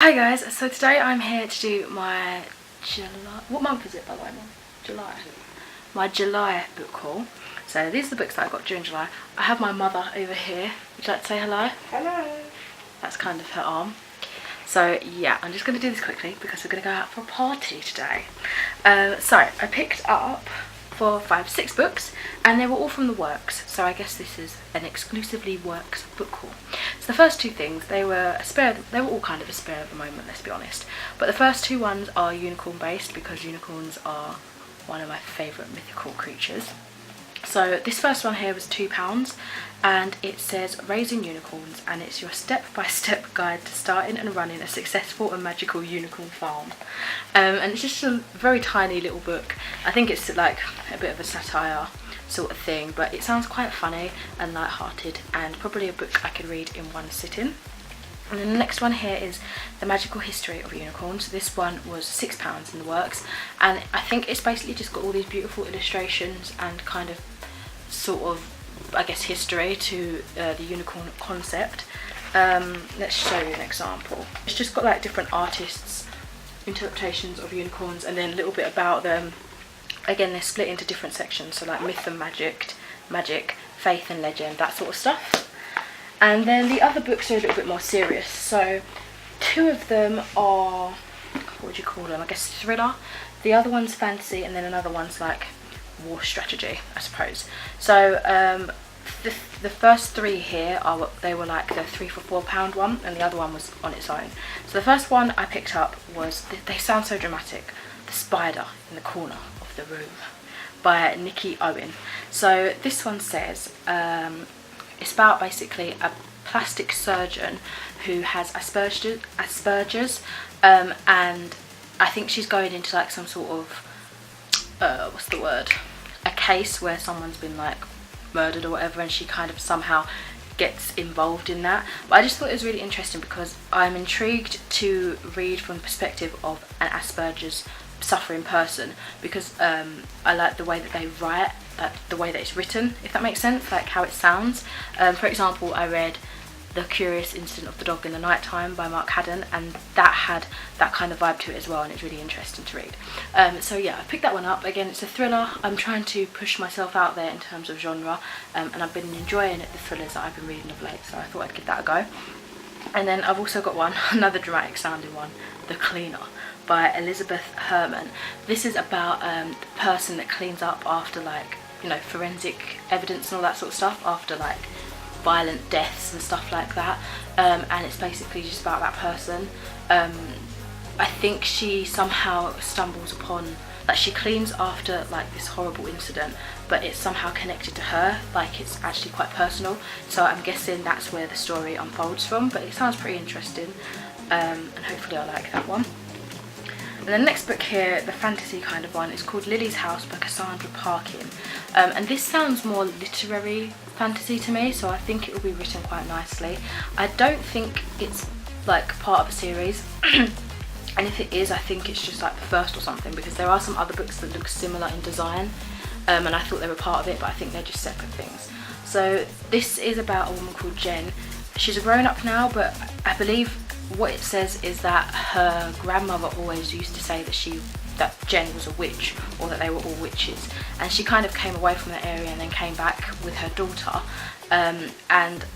Hi guys, so today I'm here to do my July, what month is it by the way, Mum? July. My July book haul. So these are the books that I got during July. I have my mother over here. Would you like to say hello? Hello. That's kind of her arm. So yeah, I'm just going to do this quickly because we're going to go out for a party today. So I picked up 4, 5, 6 books and they were all from the works, so I guess this is an exclusively works book haul. So the first two things, they were all kind of a spare at the moment, let's be honest, but the first two ones are unicorn based because unicorns are one of my favourite mythical creatures. So this first one here was £2 and it says Raising Unicorns, and it's your step-by-step guide to starting and running a successful and magical unicorn farm. And it's just a very tiny little book. I think it's like a bit of a satire sort of thing, but it sounds quite funny and light-hearted and probably a book I could read in one sitting. And then the next one here is The Magical History of Unicorns. This one was £6 in the works, and I think it's basically just got all these beautiful illustrations and kind of sort of, I guess, history to the unicorn concept. Let's show you an example. It's just got like different artists' interpretations of unicorns and then a little bit about them. Again, they're split into different sections, so like myth and magic, faith and legend, that sort of stuff. And then the other books are a little bit more serious. So 2 of them are, what would you call them, I guess thriller. The other one's fantasy, and then another one's like war strategy, I suppose. So the first 3 here are, they were like the 3 for £4 one, and the other one was on its own. So the first one I picked up was, they sound so dramatic, The Spider in the Corner of the Room by Nikki Owen. So this one says it's about basically a plastic surgeon who has Asperger's, and I think she's going into like some sort of what's the word, a case where someone's been like murdered or whatever, and she kind of somehow gets involved in that. But I just thought it was really interesting because I'm intrigued to read from the perspective of an Asperger's suffering person, because I like the way that they write, the way that it's written, if that makes sense, like how it sounds. For example, I read The Curious Incident of the Dog in the Night Time by Mark Haddon, and that had that kind of vibe to it as well, and it's really interesting to read. So yeah, I picked that one up. Again, it's a thriller. I'm trying to push myself out there in terms of genre, and I've been enjoying the thrillers that I've been reading of late, so I thought I'd give that a go. And then I've also got one, another dramatic sounding one, The Cleaner by Elizabeth Herman. This is about the person that cleans up after, like, you know, forensic evidence and all that sort of stuff, after like violent deaths and stuff like that, and it's basically just about that person. I think she somehow stumbles upon, like, she cleans after like this horrible incident, but it's somehow connected to her, like it's actually quite personal, so I'm guessing that's where the story unfolds from, but it sounds pretty interesting, and hopefully I like that one. And the next book here, the fantasy kind of one, is called Lily's House by Cassandra Parkin, and this sounds more literary fantasy to me, so I think it will be written quite nicely. I don't think it's like part of a series, and if it is, I think it's just like the first or something, because there are some other books that look similar in design, and I thought they were part of it, but I think they're just separate things. So this is about a woman called Jen. She's a grown-up now, but I believe what it says is that her grandmother always used to say that Jen was a witch, or that they were all witches, and she kind of came away from that area and then came back with her daughter, and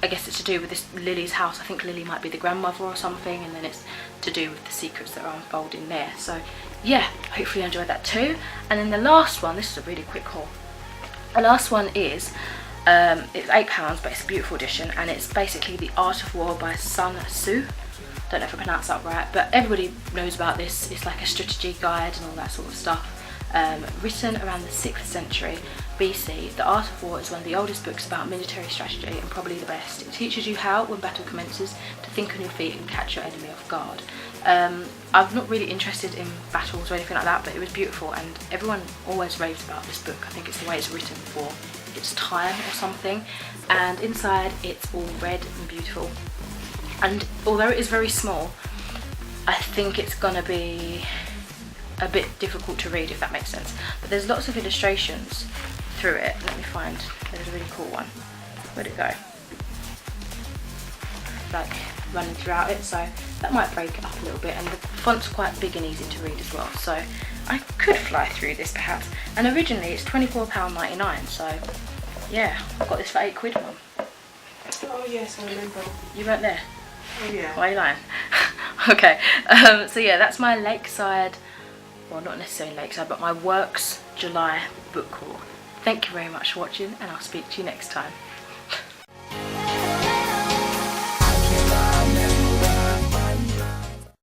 I guess it's to do with this Lily's house. I think Lily might be the grandmother or something, and then it's to do with the secrets that are unfolding there. So yeah, hopefully you enjoyed that too. And then the last one, this is a really quick haul. The last one is it's £8, but it's a beautiful edition, and it's basically The Art of War by Sun Tzu. Don't know if I pronounced that right, but everybody knows about this. It's like a strategy guide and all that sort of stuff. Written around the 6th century BC, The Art of War is one of the oldest books about military strategy, and probably the best. It teaches you how, when battle commences, to think on your feet and catch your enemy off guard. I'm not really interested in battles or anything like that, but it was beautiful, and everyone always raves about this book. I think it's the way it's written for its time or something, and inside it's all red and beautiful, and although it is very small, I think it's gonna be a bit difficult to read, if that makes sense, but there's lots of illustrations through it. Let me find, there's a really cool one. Where'd it go? Like running throughout it, so that might break it up a little bit, and the font's quite big and easy to read as well, so I could fly through this perhaps. And originally it's £24.99, so yeah, I got this for £8, Mum. Oh yes, I remember. You weren't there? Oh yeah. Why are you lying? Okay, so yeah, that's my Lakeside, well not necessarily Lakeside, but my Works July book haul. Thank you very much for watching, and I'll speak to you next time.